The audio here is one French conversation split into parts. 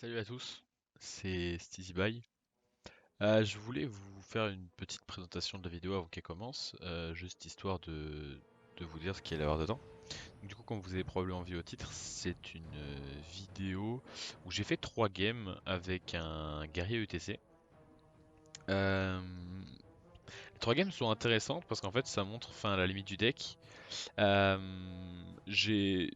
Salut à tous, c'est Steezyby. Je voulais vous faire une petite présentation de la vidéo avant qu'elle commence, juste histoire de vous dire ce qu'il y a à voir dedans. Du coup, comme vous avez probablement vu au titre, c'est une vidéo où j'ai fait 3 games avec un guerrier ETC. Euh, les 3 games sont intéressantes parce qu'en fait ça montre enfin la limite du deck. Euh, j'ai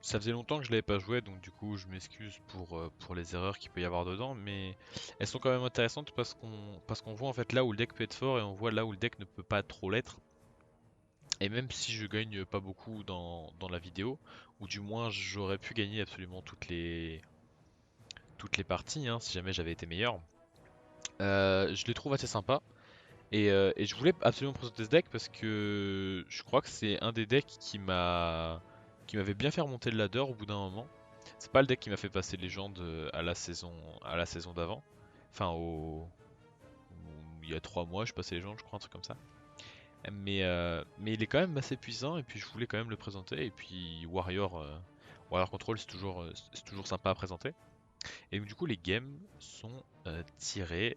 Ça faisait longtemps que je l'avais pas joué, donc du coup je m'excuse pour les erreurs qu'il peut y avoir dedans, mais elles sont quand même intéressantes parce qu'on voit en fait là où le deck peut être fort et on voit là où le deck ne peut pas trop l'être. Et même si je gagne pas beaucoup dans la vidéo, ou du moins j'aurais pu gagner absolument toutes les parties, hein, si jamais j'avais été meilleur, je les trouve assez sympas. Et je voulais absolument présenter ce deck parce que je crois que c'est un des decks qui m'avait bien fait remonter le ladder au bout d'un moment. C'est pas le deck qui m'a fait passer légende à la saison d'avant. Enfin il y a 3 mois je passais légende je crois un truc comme ça. Mais il est quand même assez puissant et puis je voulais quand même le présenter et puis Warrior Control c'est toujours sympa à présenter. Et donc, du coup les games sont tirés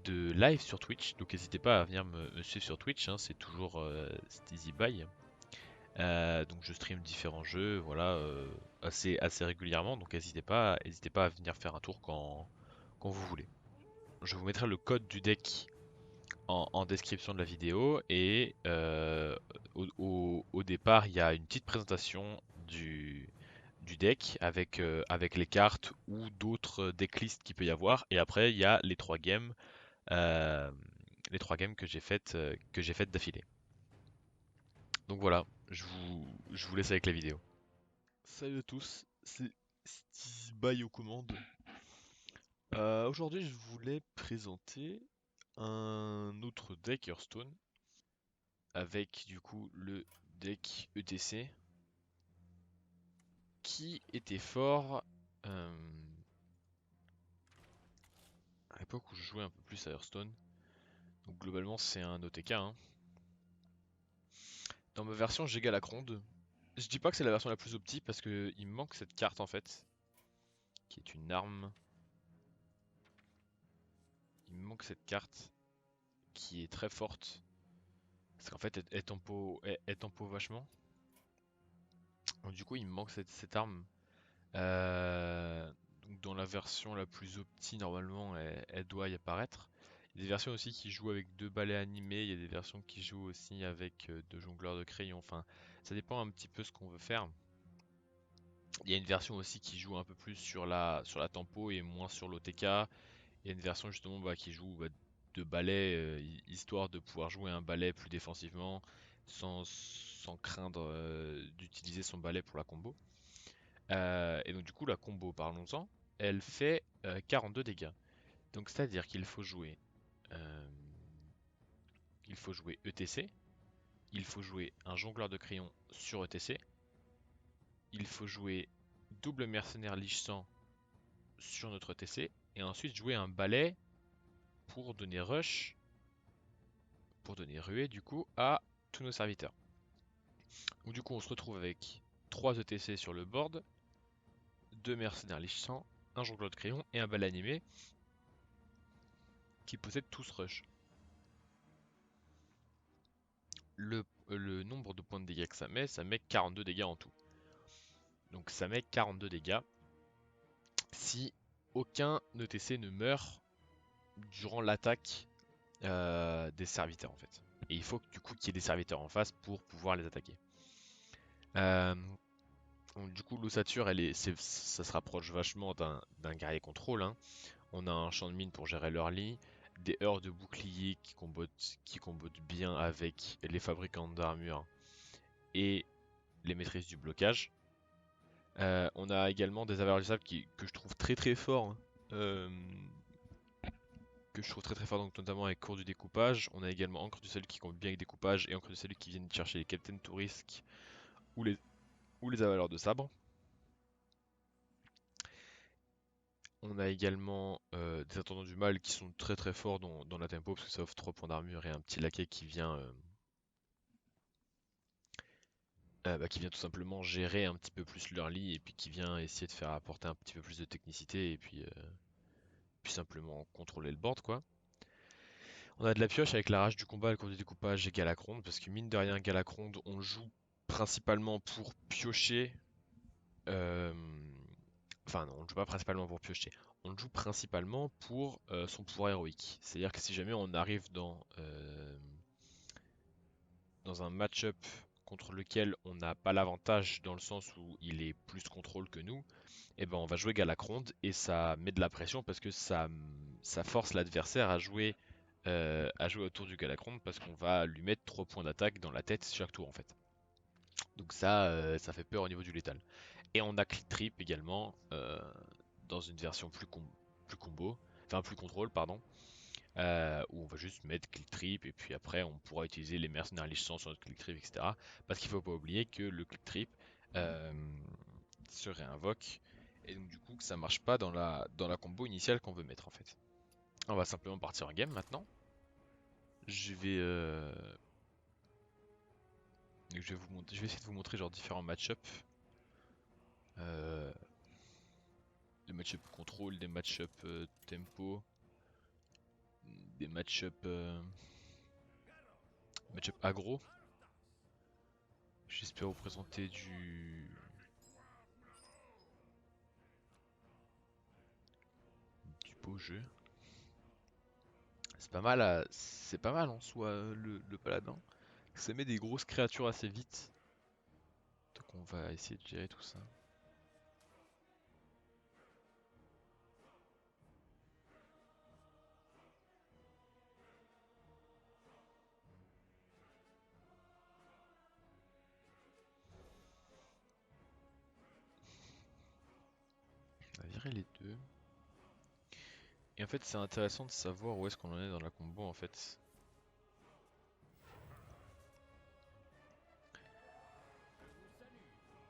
de live sur Twitch, donc n'hésitez pas à venir me suivre sur Twitch, hein, c'est toujours SteezyBuy. Donc je stream différents jeux, voilà, assez régulièrement, donc n'hésitez pas à venir faire un tour quand vous voulez. Je vous mettrai le code du deck en description de la vidéo et au départ il y a une petite présentation du deck avec les cartes ou d'autres decklists qu'il peut y avoir et après il y a euh, les trois games que j'ai faites d'affilée. Donc voilà, je vous laisse avec la vidéo. Salut à tous, c'est Steezyby aux commandes. Aujourd'hui, je voulais présenter un autre deck Hearthstone avec du coup le deck ETC qui était fort à l'époque où je jouais un peu plus à Hearthstone. Donc globalement, c'est un OTK, hein. Dans ma version, j'ai Galacronde. Je dis pas que c'est la version la plus optique parce que il me manque cette carte en fait, qui est une arme. Il me manque cette carte qui est très forte. Parce qu'en fait, elle tempo vachement. Donc, du coup, il me manque cette arme. Donc, dans la version la plus opti, normalement, elle doit y apparaître. Il y a des versions aussi qui jouent avec deux balais animés. Il y a des versions qui jouent aussi avec deux jongleurs de crayons. Enfin, ça dépend un petit peu ce qu'on veut faire. Il y a une version aussi qui joue un peu plus sur la tempo et moins sur l'OTK. Il y a une version justement qui joue de balai, histoire de pouvoir jouer un balai plus défensivement sans craindre d'utiliser son balai pour la combo. Et donc du coup la combo, parlons-en, elle fait 42 dégâts. Donc c'est-à-dire euh, qu'il faut jouer ETC, il faut jouer un jongleur de crayons sur ETC, il faut jouer double mercenaire lich sang sur notre ETC, et ensuite jouer un balai pour donner rush pour donner ruée du coup à tous nos serviteurs. Donc du coup on se retrouve avec 3 ETC sur le board, 2 mercenaires lich 100, un jongleur de crayon et un bal animé qui possèdent tous rush. Le nombre de points de dégâts que ça met 42 dégâts en tout. Donc ça met 42 dégâts si aucun ETC ne meurt durant l'attaque des serviteurs en fait. Et il faut du coup qu'il y ait des serviteurs en face pour pouvoir les attaquer. Euh, Donc, du coup, l'ossature, ça se rapproche vachement d'un guerrier contrôle, hein. On a un champ de mine pour gérer l'early, des heurts de bouclier qui combotent bien avec les fabricants d'armure et les maîtrises du blocage. On a également des avers du sable que je trouve très très forts, hein. Euh, que je trouve très très fort, donc notamment avec cours du découpage. On a également encre du salut qui combote bien avec découpage et encre du salut qui viennent chercher les captains touristes ou les avaleurs de sabre. On a également des attendants du mal qui sont très très forts dans la tempo parce que ça offre 3 points d'armure et un petit laquais qui vient tout simplement gérer un petit peu plus leur lit et puis qui vient essayer de faire apporter un petit peu plus de technicité et puis simplement contrôler le board quoi. On a de la pioche avec la rage du combat, le cours du découpage et Galacronde, parce que mine de rien, Galacronde, on joue principalement pour piocher. euh, Enfin, non, on ne joue pas principalement pour piocher. On le joue principalement pour son pouvoir héroïque. C'est-à-dire que si jamais on arrive dans un match-up contre lequel on n'a pas l'avantage dans le sens où il est plus contrôle que nous, et ben on va jouer Galacronde et ça met de la pression parce que ça force l'adversaire à jouer autour du Galacronde parce qu'on va lui mettre 3 points d'attaque dans la tête chaque tour en fait. Donc ça fait peur au niveau du létal. Et on a Click Trip également dans une version plus combo, enfin plus contrôle pardon, où on va juste mettre Click Trip et puis après on pourra utiliser les mercenaires licences sur notre Click Trip etc. Parce qu'il faut pas oublier que le Click Trip euh, se réinvoque et donc du coup que ça marche pas dans la combo initiale qu'on veut mettre en fait. On va simplement partir en game maintenant. Je vais, euh, je vais essayer de vous montrer genre différents match-up. Euh, des match-up contrôle, des match-up tempo, des match-up aggro. J'espère vous présenter du beau jeu. C'est pas mal en soi le paladin. Ça met des grosses créatures assez vite. Donc on va essayer de gérer tout ça. On va virer les deux. Et en fait c'est intéressant de savoir où est-ce qu'on en est dans la combo en fait.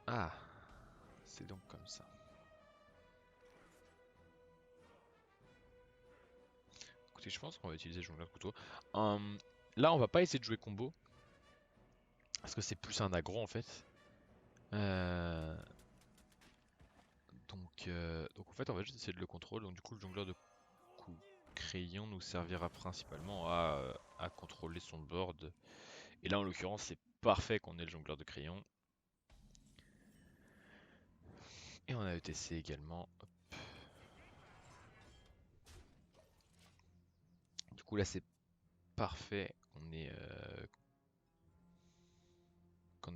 Ah, c'est donc comme ça. Écoutez, je pense qu'on va utiliser le jongleur de couteau. Là, on va pas essayer de jouer combo. Parce que c'est plus un aggro en fait. Euh, donc en fait, on va juste essayer de le contrôler. Donc du coup, le jongleur de crayon nous servira principalement à contrôler son board. Et là, en l'occurrence, c'est parfait qu'on ait le jongleur de crayon. Et on a ETC également. Hop. Du coup, là, c'est parfait qu'on ait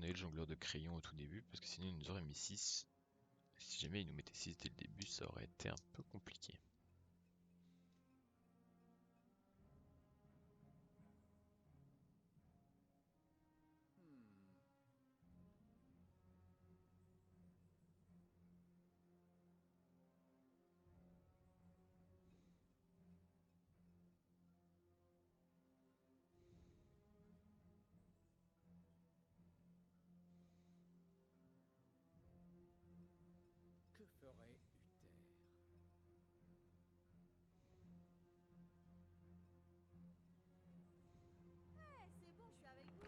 le jongleur de crayon au tout début. Parce que sinon, il nous aurait mis 6. Si jamais il nous mettait 6 dès le début, ça aurait été un peu compliqué. Que ferait Uther? C'est bon, je suis avec vous.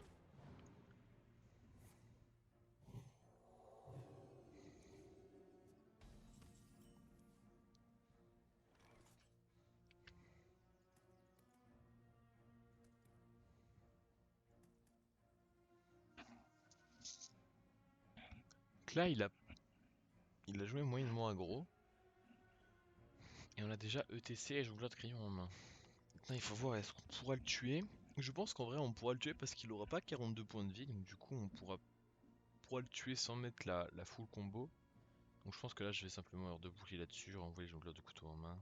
Donc là, il a joué moyennement aggro. Et on a déjà ETC et jongleur de crayon en main. Maintenant, il faut voir est-ce qu'on pourra le tuer. Je pense qu'en vrai, on pourra le tuer parce qu'il aura pas 42 points de vie. Donc du coup, on pourra le tuer sans mettre la full combo. Donc je pense que là, je vais simplement avoir de bouclier là-dessus, renvoyer le jongleur de couteau en main.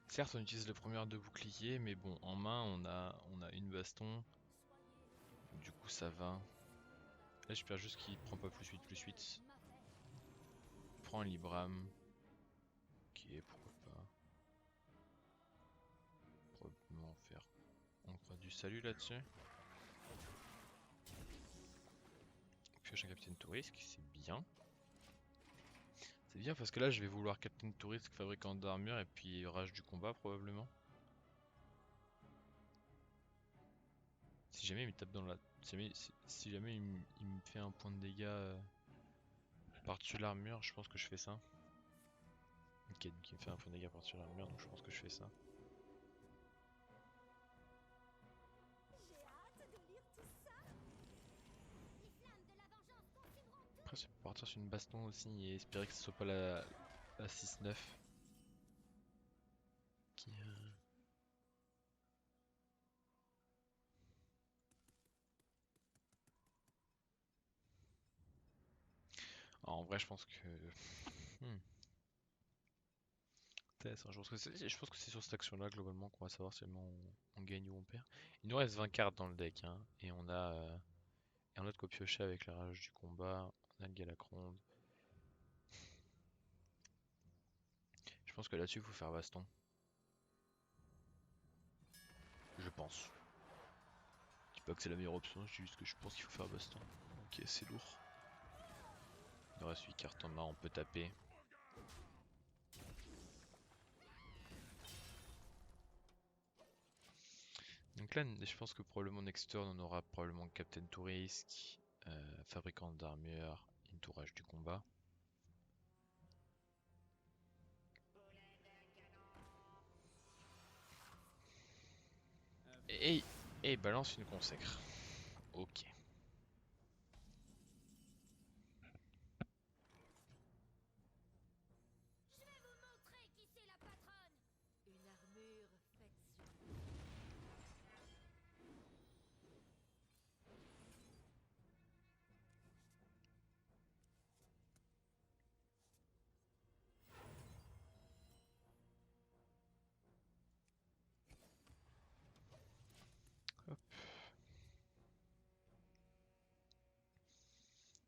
Certes, on utilise le premier de bouclier, mais bon, en main, on a une baston. Donc, du coup, ça va. Là, j'espère juste qu'il prend pas +8/+8. Il prend un Libram. Ok, pourquoi pas. Probablement faire. On croit du salut là-dessus. Pioche un capitaine touriste, c'est bien. C'est bien parce que là je vais vouloir Captain Touriste, fabricant d'armure et puis rage du combat probablement. Si jamais il me tape dans la... Si jamais il me fait un point de dégâts par-dessus l'armure, je pense que je fais ça. Ok, donc il me fait un point de dégâts par-dessus l'armure, donc je pense que je fais ça. J'ai hâte de lire tout ça. Les flammes de la vengeance consumeront tout. Après je peux partir sur une baston aussi et espérer que ce soit pas la 6-9. Qui, En vrai je pense que... Hmm. Intéressant, je pense que c'est sur cette action-là globalement qu'on va savoir si on gagne ou on perd. Il nous reste 20 cartes dans le deck, hein, et on a de quoi piocher avec la rage du combat, on a le Galacronde. Je pense que là-dessus il faut faire baston. Je pense. Je dis pas que c'est la meilleure option, je dis juste que je pense qu'il faut faire baston. Ok, c'est lourd. Il nous reste 8 cartes en main, on peut taper. Donc là, je pense que probablement next turn, on aura probablement Captain Tourist, fabricant d'armure, entourage du combat. Et il balance une consacre. Ok. Je vais vous montrer qui c'est la patronne. Une armure faite sur... Hop.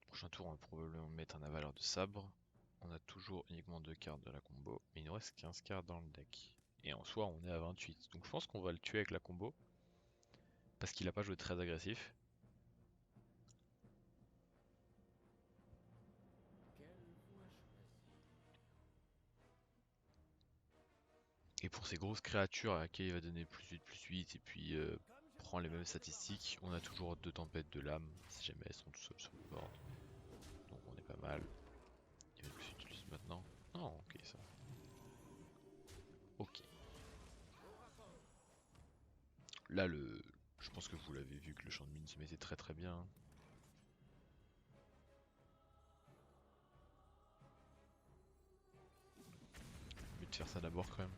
Prochain tour, on va probablement mettre un avaleur de sabre. On a toujours uniquement 2 cartes de la combo, mais il nous reste 15 cartes dans le deck. Et en soi, on est à 28. Donc je pense qu'on va le tuer avec la combo. Parce qu'il a pas joué très agressif. Quelle voie choisir? Et pour ces grosses créatures à laquelle il va donner +8/+8 et puis prend les mêmes statistiques, on a toujours 2 tempêtes de lame si jamais elles sont tout seules sur le board. Donc on est pas mal. Il va plus utiliser maintenant. Non, ok, ça. Ok. Là, je pense que vous l'avez vu que le champ de mine se mettait très très bien. Je vais te faire ça d'abord quand même.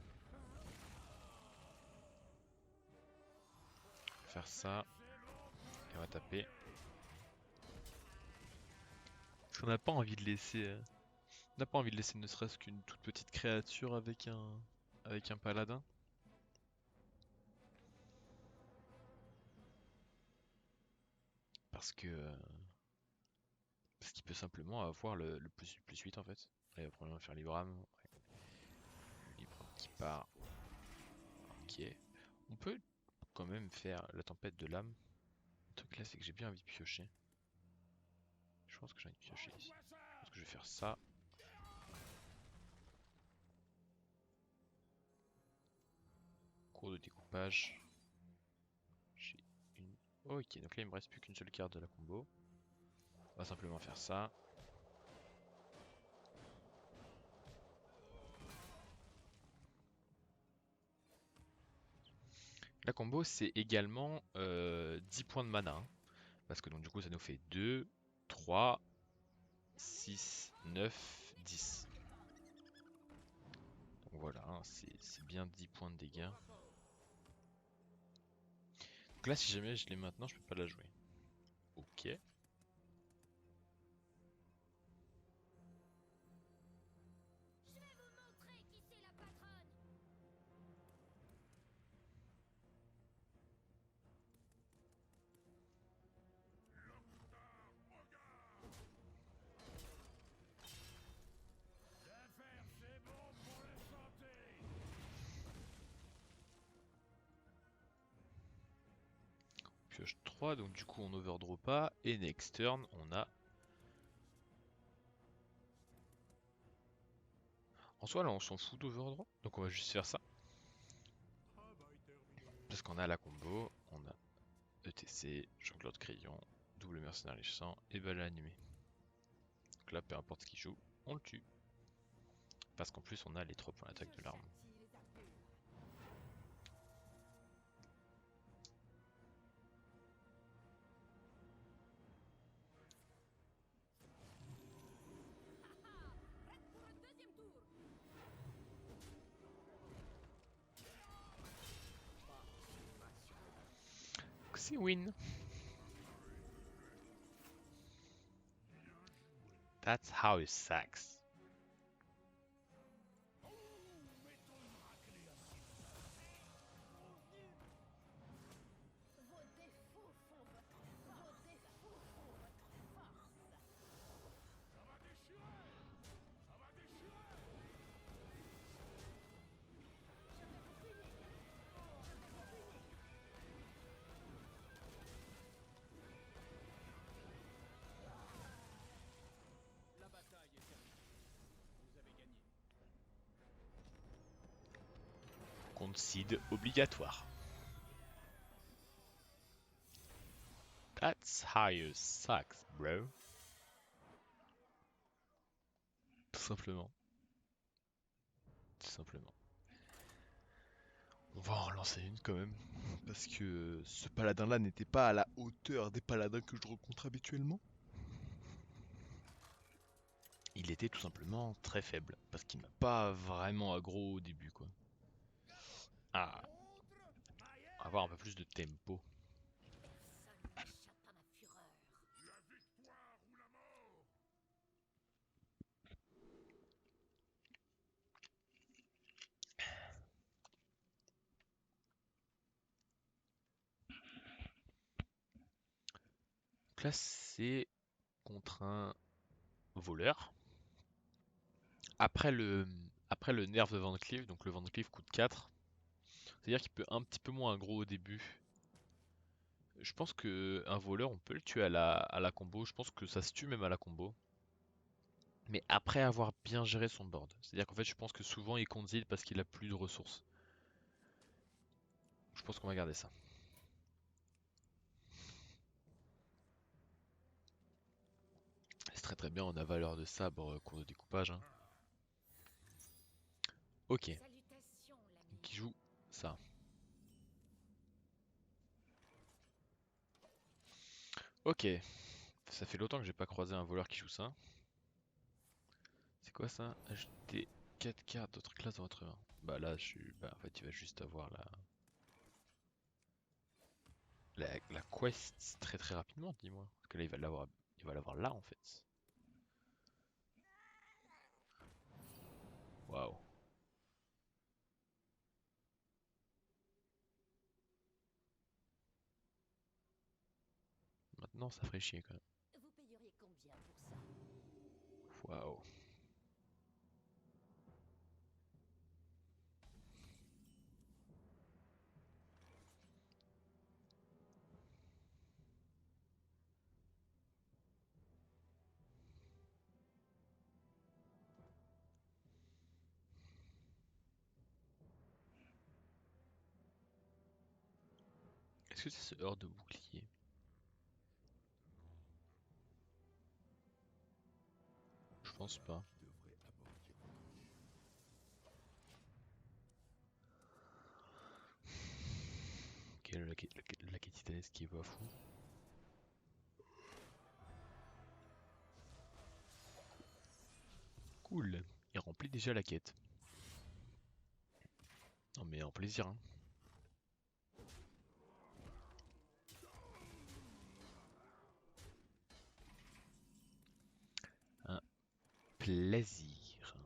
Faire ça. Et on va taper. Parce qu'on n'a pas envie de laisser... On n'a pas envie de laisser ne serait-ce qu'une toute petite créature avec un paladin. Parce que... Parce qu'il peut simplement avoir le +8 en fait. Là, il va probablement faire Libram. Ouais. Libram qui part. Ok. On peut quand même faire la tempête de l'âme. Le truc là, c'est que j'ai bien envie de piocher. Je pense que j'ai envie de piocher ici. Je pense que je vais faire ça. Cours de découpage. J'ai une... Ok, donc là il me reste plus qu'une seule carte de la combo. On va simplement faire ça. La combo c'est également 10 points de mana. Hein, parce que donc du coup ça nous fait 2, 3, 6, 9, 10. Donc voilà, hein, c'est bien 10 points de dégâts. Donc là si jamais je l'ai maintenant, je peux pas la jouer. Ok. Je vais vous montrer qui c'est la patronne. Pioche 3, donc du coup on overdraw pas. Et next turn, on a soi là on s'en fout d'Overdraw, donc on va juste faire ça. Parce qu'on a la combo, on a ETC, jongleur de crayon, double mercenaire léchant et balle animée. Donc là peu importe ce qu'il joue, on le tue. Parce qu'en plus on a les 3 points d'attaque de l'arme. C'est win. That's how it sucks. La bataille est terminée. Vous avez gagné. Concede obligatoire. That's how you sucks, bro. Tout simplement. Tout simplement. On va en relancer une quand même. Parce que ce paladin là n'était pas à la hauteur des paladins que je rencontre habituellement. Il était tout simplement très faible. Parce qu'il m'a pas vraiment aggro au début quoi. Ah, on va avoir un peu plus de tempo. Personne n'échappe à ma fureur. Donc là c'est contre un voleur. Après le nerf de Van Cleef, donc le Van Cleef coûte 4. C'est-à-dire qu'il peut un petit peu moins aggro au début. Je pense que un voleur, on peut le tuer à la combo. Je pense que ça se tue même à la combo. Mais après avoir bien géré son board. C'est-à-dire qu'en fait, je pense que souvent il conceal parce qu'il a plus de ressources. Je pense qu'on va garder ça. C'est très très bien, on a valeur de sabre cours de découpage. Hein. Ok, Salutations, l'ami. qui joue ça. Ok, ça fait longtemps que j'ai pas croisé un voleur qui joue ça. C'est quoi ça? Ajouter 4 cartes d'autres classes dans votre main. Bah là, bah, en fait, tu vas juste avoir la quest très très rapidement, dis-moi. Parce que là, il va l'avoir là en fait. Waouh. Maintenant, ça ferait chier quand même. Vous payeriez combien pour ça? Waouh. Est-ce que c'est ce hors de bouclier? Je pense pas. Ok, la quête titanesque qui est pas fou. Cool. Il remplit déjà la quête. Non mais en plaisir, hein. Un plaisir.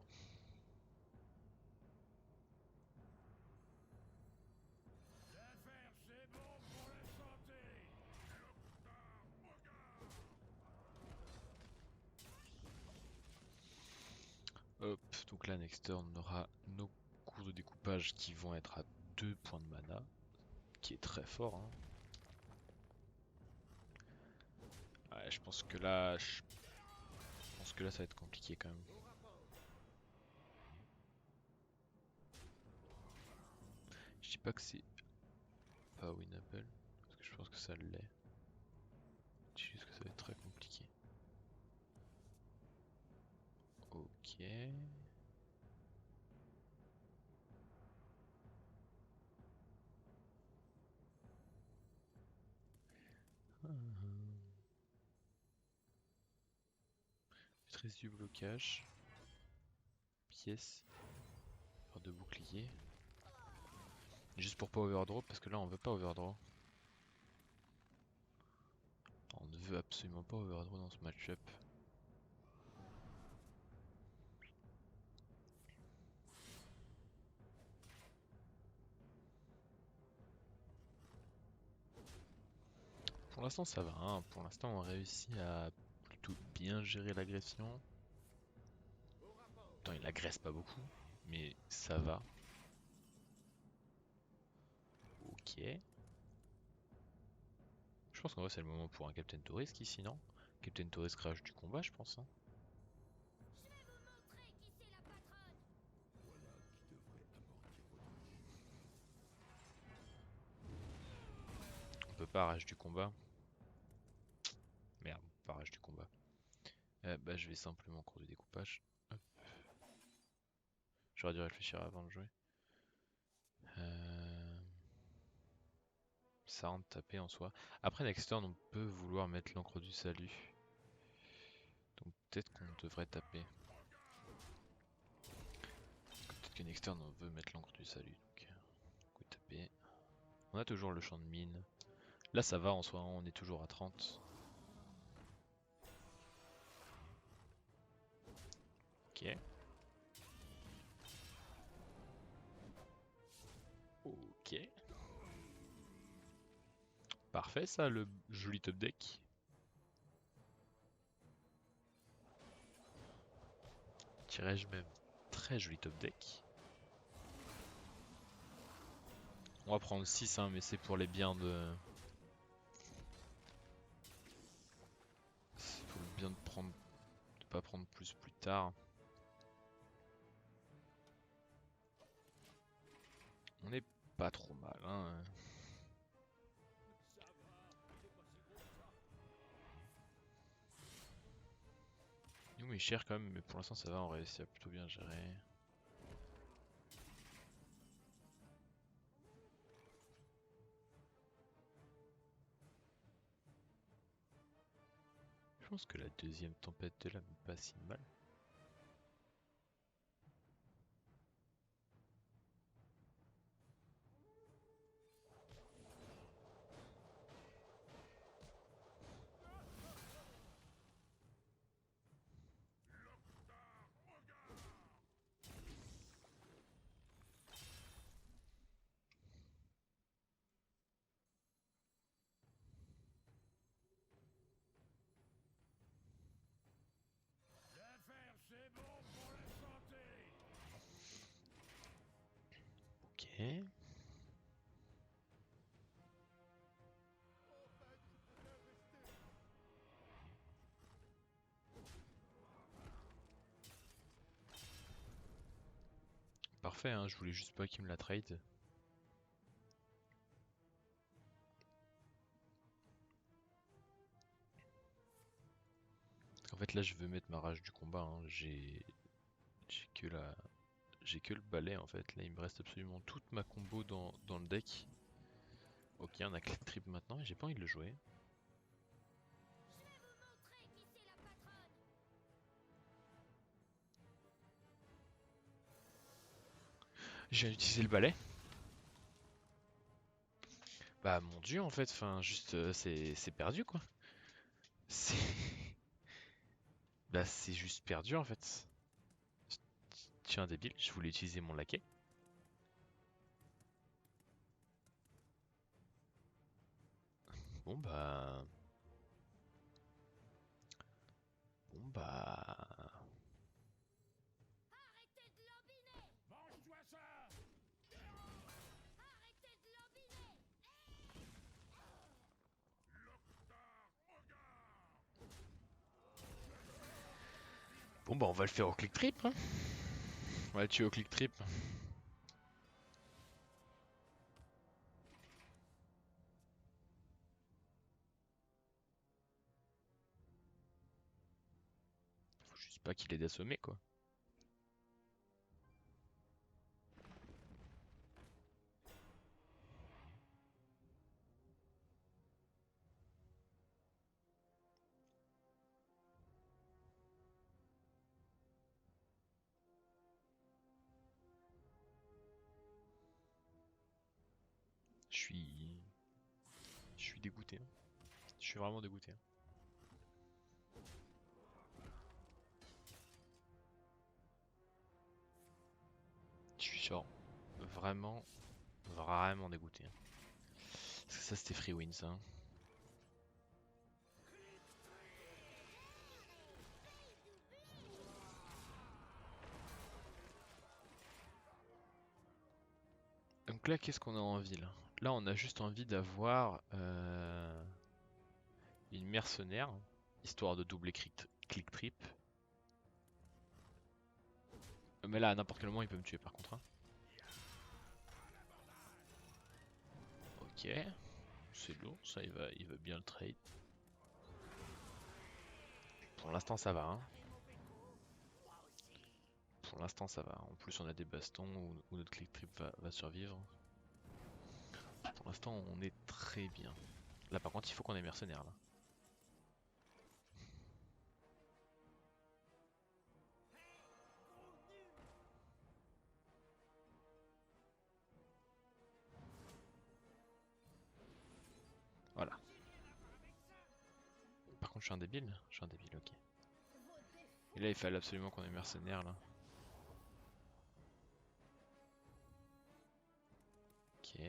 Hop, donc là, next turn, on aura nos cours de découpage qui vont être à 2 points de mana, qui est très fort. Hein. Ouais, je pense que là, ça va être compliqué quand même. pas que c'est pas winnable, parce que je pense que ça l'est. Je dis juste que ça va être très compliqué. Ok. Maîtrise du blocage. Pièce. Paire de bouclier. Juste pour pas overdraw, parce que là on veut pas overdraw. On ne veut absolument pas overdraw dans ce match-up. Pour l'instant ça va, hein. Pour l'instant on réussit à plutôt bien gérer l'agression. Attends, il agresse pas beaucoup, mais ça va. Ok. Je pense qu'en vrai c'est le moment pour un Captain Tourist ici, non? Captain Tourist crash du combat, je pense. Hein. Je vais vous montrer qui c'est la patronne. On peut pas rage du combat. Merde, pas rage du combat. Bah je vais simplement cours du découpage. Hop. J'aurais dû réfléchir avant de jouer. Ça rentre taper en soi. Après next turn on peut vouloir mettre l'encre du salut. Donc peut-être qu'on devrait taper. Peut-être que next turn on veut mettre l'encre du salut. Donc coup taper. On a toujours le champ de mine. Là ça va en soi, on est toujours à 30. Ok. Ok. Parfait ça, le joli top deck. Dirais-je même très joli top deck. On va prendre 6 hein, mais c'est pour les biens de... C'est pour le bien de prendre... de pas prendre plus tard. On est pas trop mal hein. Ça va, c'est pas si gros que ça. Nous il est cher quand même, mais pour l'instant ça va, on réussit à plutôt bien gérer. Je pense que la deuxième tempête de l'âme n'est pas si mal. L'affaire, c'est bon pour la santé. Ok. Parfait, hein, je voulais juste pas qu'il me la trade. En fait là je veux mettre ma rage du combat, hein. J'ai que la... J'ai que le balai en fait, là il me reste absolument toute ma combo dans le deck. Ok, on a click trip maintenant et j'ai pas envie de le jouer. Je vais vous montrer qui c'est la patronne. J'ai utilisé le balai. Bah mon dieu en fait, enfin juste c'est perdu quoi. C'est... Bah c'est juste perdu en fait. Tiens débile, je voulais utiliser mon laquais. Bon bah... Bon bah... Arrêtez de lambiner. Mange-toi ça. Arrêtez de lambiner. Bon bah on va le faire au click trip hein. On va le tuer au click trip. pas qu'il est assommé quoi. Je suis... Je suis dégoûté, hein. Je suis vraiment dégoûté, hein. Je suis genre vraiment, vraiment dégoûté, hein. Parce que ça c'était free win ça, hein. Donc là qu'est-ce qu'on a envie là? Là on a juste envie d'avoir une mercenaire, histoire de doubler click trip. Mais là à n'importe quel moment il peut me tuer par contre, hein. Ok, c'est lourd, ça il va bien le trade. Pour l'instant ça va, hein. Pour l'instant ça va. En plus on a des bastons où notre click trip va survivre. Pour l'instant on est très bien. Là par contre il faut qu'on ait mercenaires là. Voilà. Par contre je suis un débile. Je suis un débile, ok. Et là il fallait absolument qu'on ait mercenaires là. Ok.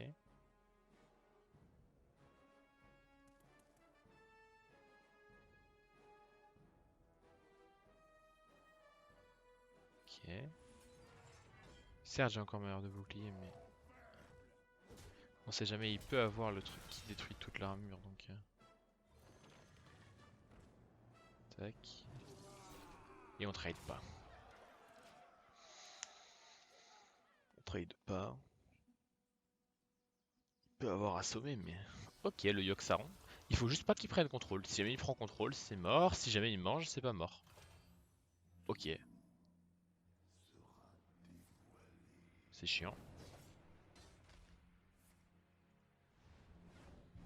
Ok. Certes j'ai encore ma heure de bouclier mais... On sait jamais, il peut avoir le truc qui détruit toute l'armure donc... Tac. Et on trade pas. On trade pas. Il peut avoir assommé mais... Ok le Yogg-Saron. Il faut juste pas qu'il prenne contrôle. Si jamais il prend contrôle c'est mort. Si jamais il mange c'est pas mort. Ok. C'est chiant.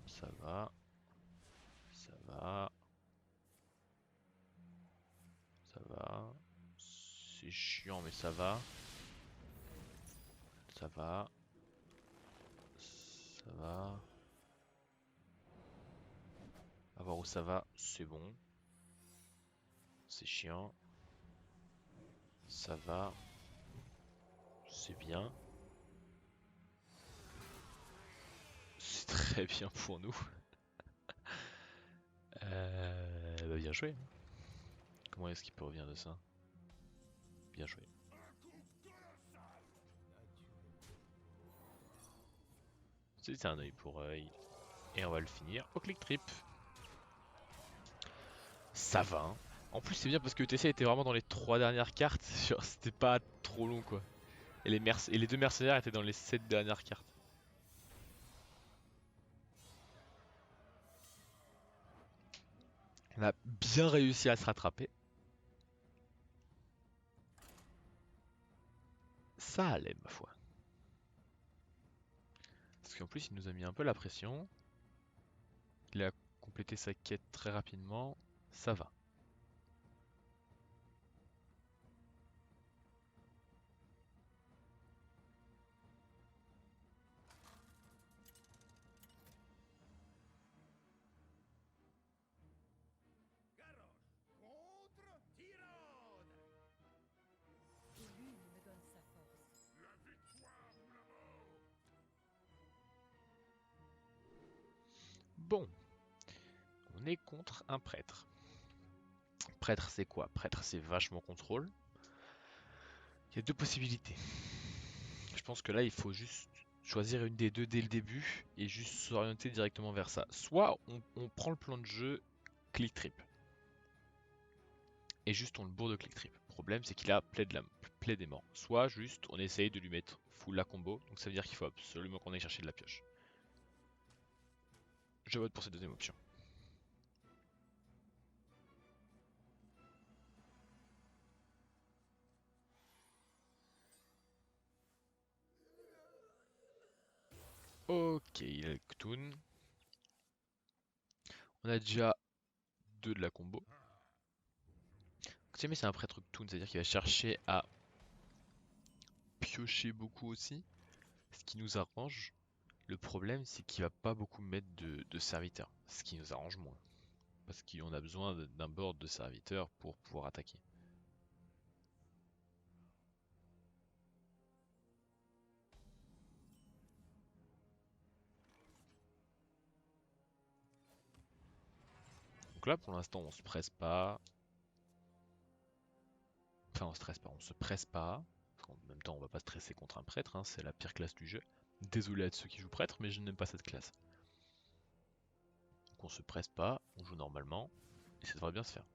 Ça va. Ça va. Ça va. C'est chiant mais ça va. Ça va. Ça va. À voir où ça va. C'est bon. C'est chiant. Ça va. C'est bien. C'est très bien pour nous. Bah bien joué. Comment est-ce qu'il peut revenir de ça? Bien joué. C'est un œil pour œil. Et on va le finir au click trip. Ça va, hein. En plus c'est bien parce que ETC était vraiment dans les 3 dernières cartes. C'était pas trop long quoi. Et les deux mercenaires étaient dans les 7 dernières cartes. On a bien réussi à se rattraper. Ça allait ma foi. Parce qu'en plus il nous a mis un peu la pression. Il a complété sa quête très rapidement. Ça va. Garrosh contre Tyrande. Et l'une me donne sa force. Bon. On est contre un prêtre. Prêtre c'est quoi? Prêtre c'est vachement contrôle. Il y a deux possibilités. Je pense que là il faut juste choisir une des deux dès le début et juste s'orienter directement vers ça. Soit on prend le plan de jeu click trip. Et juste on le bourre de click trip. Le problème c'est qu'il a plaie des morts. Soit juste on essaye de lui mettre full la combo. Donc ça veut dire qu'il faut absolument qu'on aille chercher de la pioche. Je vote pour cette deuxième option. Ok, il a le Ktoon. On a déjà 2 de la combo. Mais c'est un prêtre Ktoon, c'est-à-dire qu'il va chercher à piocher beaucoup aussi, ce qui nous arrange. Le problème, c'est qu'il va pas beaucoup mettre de serviteurs, ce qui nous arrange moins. Parce qu'on a besoin d'un board de serviteurs pour pouvoir attaquer. Donc là, pour l'instant, on se presse pas. Enfin, on stresse pas, on se presse pas. Parce qu'en même temps, on va pas stresser contre un prêtre, hein, c'est la pire classe du jeu. Désolé à ceux qui jouent prêtre, mais je n'aime pas cette classe. Donc on se presse pas, on joue normalement, et ça devrait bien se faire.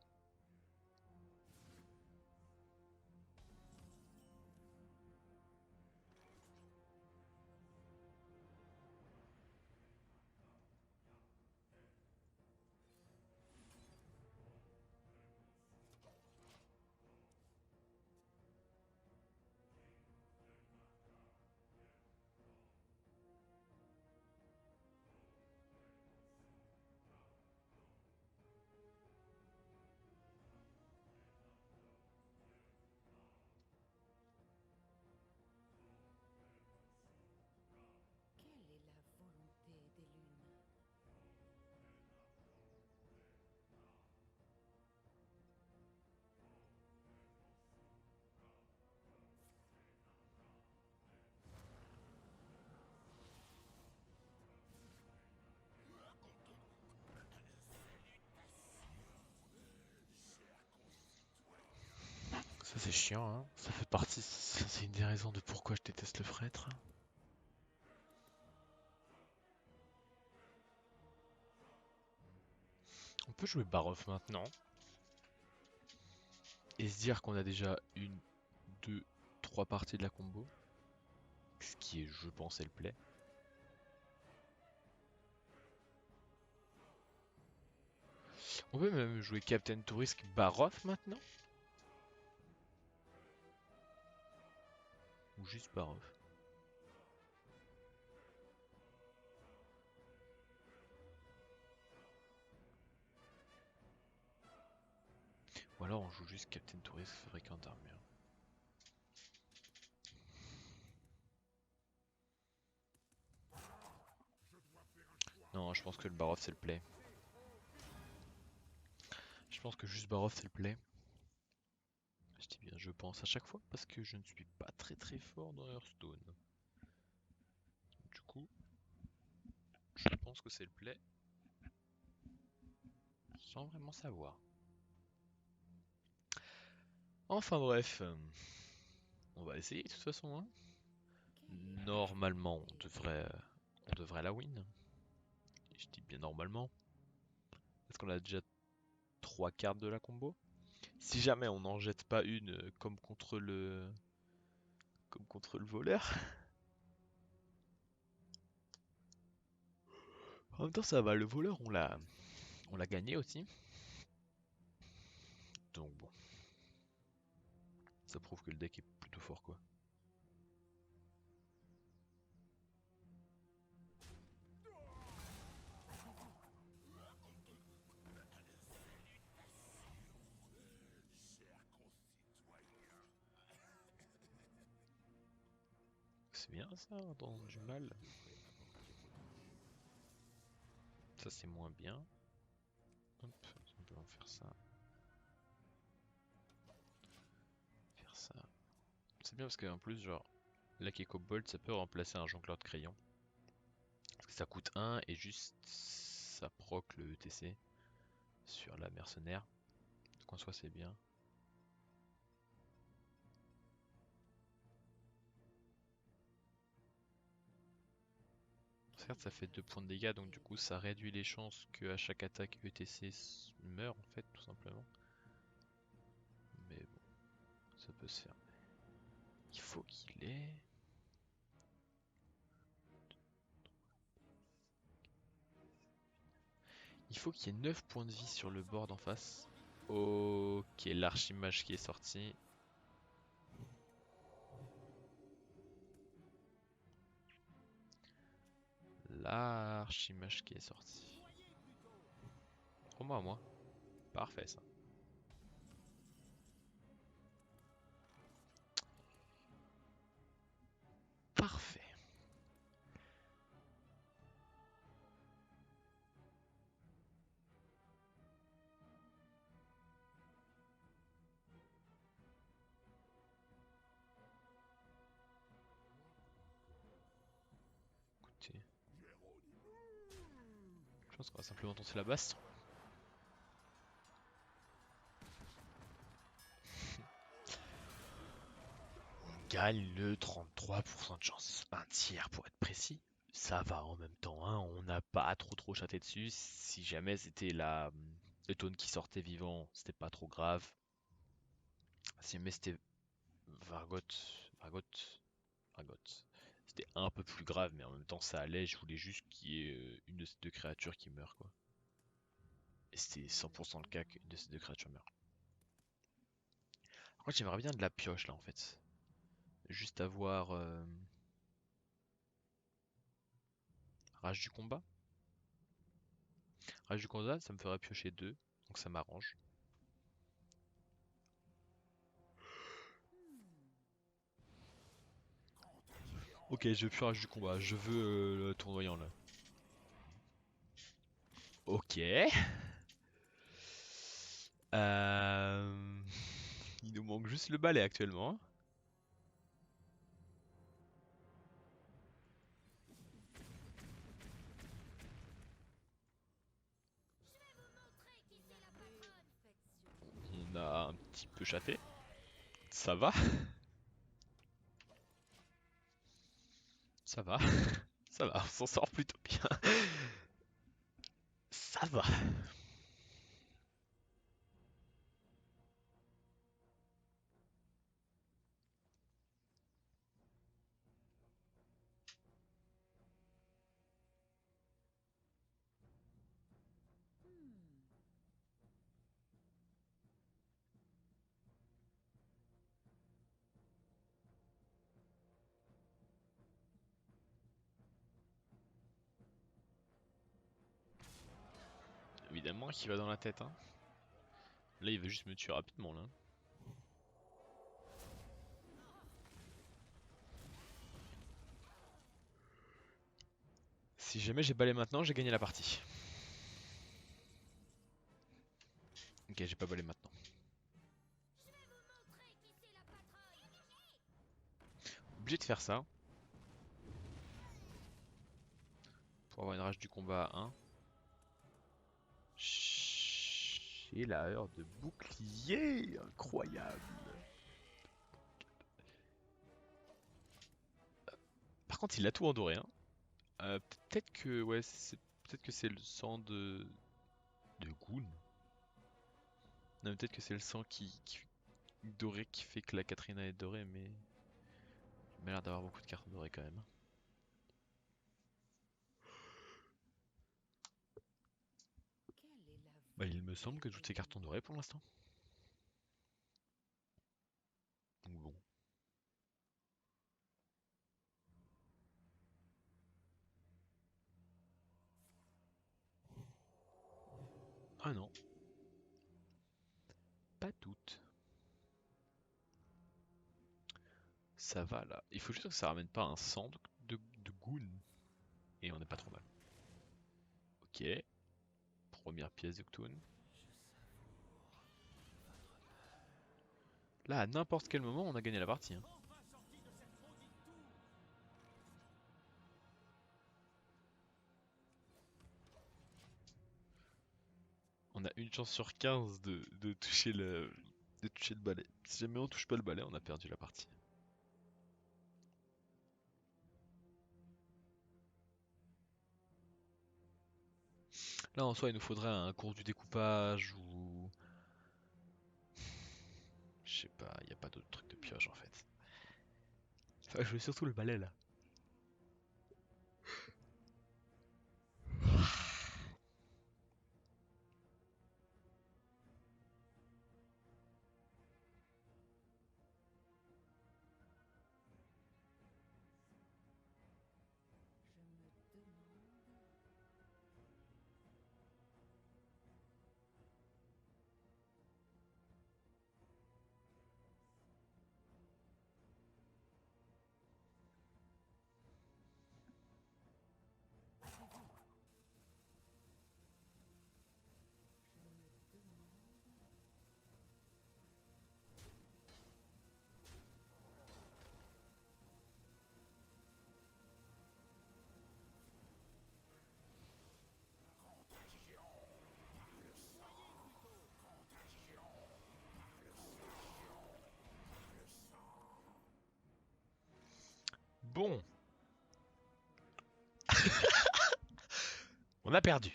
Quelle est la volonté des lunes? Ça c'est chiant, hein. Ça fait partie, c'est une des raisons de pourquoi je déteste le prêtre. On peut jouer Baroff maintenant. Et se dire qu'on a déjà une, deux, trois parties de la combo. Ce qui est, je pense, est le play. On peut même jouer Captain Tourist Baroff maintenant. Ou juste Baroff. Ou alors on joue juste Captain Tourist fabricant d'armure. Non, je pense que le Baroff c'est le play. Je pense que juste Baroff c'est le play. Je dis bien je pense à chaque fois parce que je ne suis pas très fort dans Hearthstone. Du coup, je pense que c'est le play. Sans vraiment savoir. Enfin bref. On va essayer de toute façon. Hein. Normalement, on devrait la win. Je dis bien normalement. Parce qu'on a déjà 3 cartes de la combo. Si jamais on n'en jette pas une comme contre le voleur. En même temps ça va, le voleur on l'a gagné aussi. Donc bon. Ça prouve que le deck est plutôt fort quoi. C'est bien ça, dans du mal. Ça c'est moins bien. Hop, simplement faire ça. Faire ça. C'est bien parce qu'en plus genre, la Keko Bolt ça peut remplacer un jongleur de crayon. Parce que ça coûte 1 et juste ça proc le ETC sur la mercenaire. Donc en soi c'est bien. Certes ça fait 2 points de dégâts donc du coup ça réduit les chances qu'à chaque attaque ETC meurt en fait tout simplement. Mais bon, ça peut se faire. Il faut qu'il ait... Il faut qu'il y ait 9 points de vie sur le board en face. Ok, l'archimage qui est sorti. l'archimage qui est sorti. Prends-moi à moi. Parfait ça. Parfait. Écoutez. Je pense qu'on va simplement tenter la basse. On gagne le 33% de chance. Un tiers pour être précis. Ça va en même temps, hein. On n'a pas trop chaté dessus. Si jamais c'était le taunt qui sortait vivant, c'était pas trop grave. Si jamais c'était Vargot, Vargot, Vargot, c'était un peu plus grave, mais en même temps ça allait. Je voulais juste qu'il y ait une de ces deux créatures qui meurt, quoi. Et c'était 100% le cas qu'une de ces deux créatures meurt. Par contre, j'aimerais bien de la pioche là en fait. Juste avoir Rage du combat. Rage du combat, ça me ferait piocher 2, donc ça m'arrange. Ok, je veux plus Rage du combat, je veux le tournoyant là. Ok. Il nous manque juste le balai actuellement, hein. On a un petit peu chaté. Ça va. Ça va. Ça va, on s'en sort plutôt bien. Ça va. Évidemment qu'il va dans la tête, hein. Là, il veut juste me tuer rapidement, là. Si jamais j'ai balai maintenant, j'ai gagné la partie. Ok, j'ai pas balai maintenant. Obligé de faire ça. Pour avoir une rage du combat à 1. J'ai la heure de bouclier. Incroyable. Par contre, il a tout endoré, hein. Peut-être que ouais, peut-être que c'est le sang de Goon. Non, peut-être que c'est le sang doré qui fait que la Katrina est dorée, mais il m'a l'air d'avoir beaucoup de cartes dorées quand même. Quelle est la Bah, il me semble que toutes ces volonté cartes sont dorées pour l'instant. Donc bon. Ah non, pas toutes. Ça va là. Il faut juste que ça ramène pas un sang de Goon. Et on n'est pas trop mal. Ok. Première pièce de Cthulhu. Là, à n'importe quel moment, on a gagné la partie, hein. Enfin sorti de cette maudite tour. On a une chance sur 15 de toucher le balai. Si jamais on touche pas le balai, on a perdu la partie. Là, en soi, il nous faudrait un cours du découpage ou... Je sais pas, il n'y a pas d'autres trucs de pioche en fait. Enfin, je veux surtout le balai là. Je me demande On a perdu.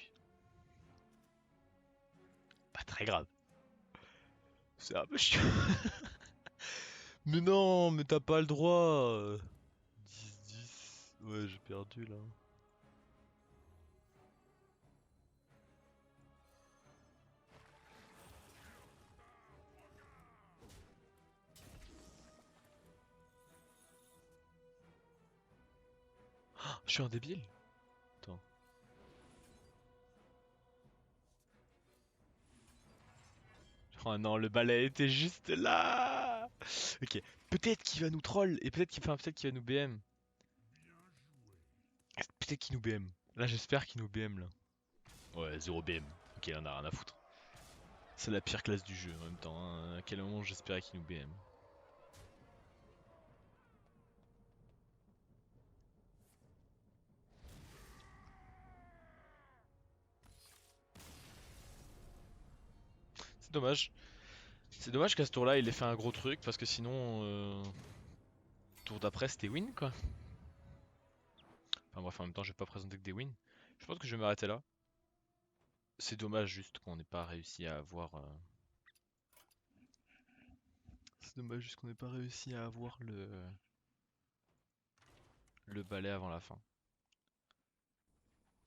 Pas très grave. C'est un peu chiant. Mais non, mais t'as pas le droit. 10-10. Ouais, j'ai perdu là. Je suis un débile. Attends. Oh non, le balai était juste là. Ok. Peut-être qu'il va nous troll et peut-être qu'il va nous BM. Peut-être qu'il nous BM. Là, j'espère qu'il nous BM là. Ouais, 0 BM. Ok, on a rien à foutre. C'est la pire classe du jeu en même temps, hein. À quel moment j'espérais qu'il nous BM. C'est dommage. C'est dommage qu'à ce tour-là, il ait fait un gros truc parce que sinon, tour d'après, c'était win quoi. Enfin bref, en même temps, je vais pas présenter que des wins. Je pense que je vais m'arrêter là. C'est dommage juste qu'on n'ait pas réussi à avoir. C'est dommage juste qu'on n'ait pas réussi à avoir le balai avant la fin.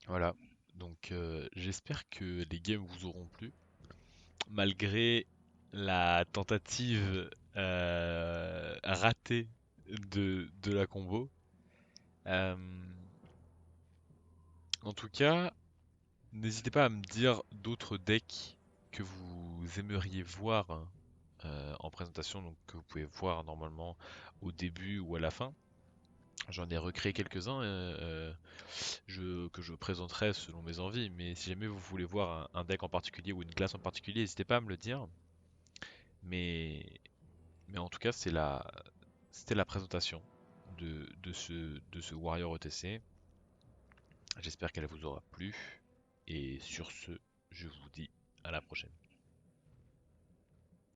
Voilà. Donc j'espère que les games vous auront plu. Malgré la tentative ratée de la combo. Euh, En tout cas, n'hésitez pas à me dire d'autres decks que vous aimeriez voir en présentation, donc que vous pouvez voir normalement au début ou à la fin. J'en ai recréé quelques-uns que je présenterai selon mes envies, mais si jamais vous voulez voir un deck en particulier ou une classe en particulier, n'hésitez pas à me le dire. Mais, mais en tout cas, c'était la présentation de ce Warrior ETC. J'espère qu'elle vous aura plu. Et sur ce, je vous dis à la prochaine.